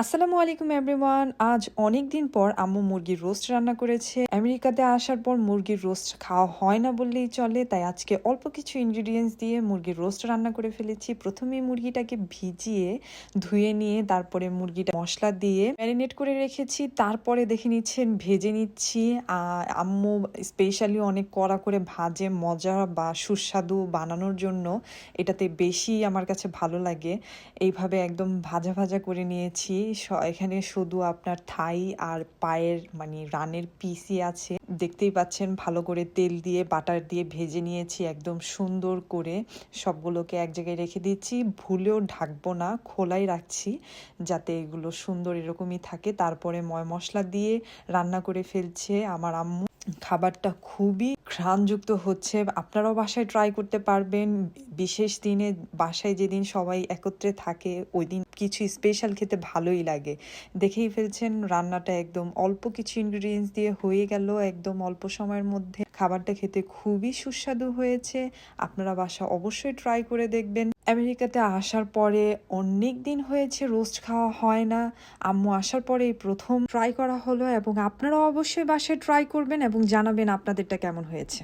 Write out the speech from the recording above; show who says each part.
Speaker 1: আসসালামু আলাইকুম এভরিওয়ান। আজ অনেক দিন পর আম্মু মুরগির রোস্ট রান্না করেছে। আমেরিকাতে আসার পর মুরগির রোস্ট খাওয়া হয় না বললেই চলে, তাই আজকে অল্প কিছু ইনগ্রিডিয়েন্টস দিয়ে মুরগির রোস্ট রান্না করে ফেলেছি। প্রথমেই মুরগিটাকে ভিজিয়ে ধুয়ে নিয়ে তারপরে মুরগিটা মশলা দিয়ে ম্যারিনেট করে রেখেছি। তারপরে দেখে নিচ্ছেন ভেজে নিচ্ছি। আম্মু স্পেশালি অনেক কড়া করে ভাজে মজা বা সুস্বাদু বানানোর জন্য। এটাতে বেশি আমার কাছে ভালো লাগে। এইভাবে একদম ভাজা ভাজা করে নিয়েছি। এখানে শুধু আপনার থাই আর পায়ের মানে রানের পিসই আছে। দেখতেই পাচ্ছেন ভালো করে তেল দিয়ে বাটার দিয়ে ভেজে নিয়েছি একদম সুন্দর করে। সবগুলোকে এক জায়গায় রেখে দিচ্ছি, ভুলেও ঢাকবো না, খোলাই রাখছি যাতে এগুলো সুন্দর এরকমই থাকে। তারপরে ময় মশলা দিয়ে রান্না করে ফেলছে আমার আম্মু। খাবারটা খুবই ঘ্রাণযুক্ত হচ্ছে। আপনারাও বাসায় ট্রাই করতে পারবেন। বিশেষ দিনে বাসায় যেদিন সবাই একত্রে থাকে ওই দিন কিছু স্পেশাল খেতে ভালোই লাগে। দেখেই ফেলছেন রান্নাটা একদম অল্প কিছু ইনগ্রিডিয়েন্টস দিয়ে হয়ে গেল একদম অল্প সময়ের মধ্যে। খাবারটা খেতে খুবই সুস্বাদু হয়েছে। আপনারা বাসা অবশ্যই ট্রাই করে দেখবেন। আমেরিকাতে আসার পরে অনেক দিন হয়েছে রোস্ট খাওয়া হয় না। আম্মু আসার পরে এই প্রথম ট্রাই করা হলো এবং আপনারাও অবশ্যই বাসায় ট্রাই করবেন এবং জানাবেন আপনাদেরটা কেমন হয়েছে।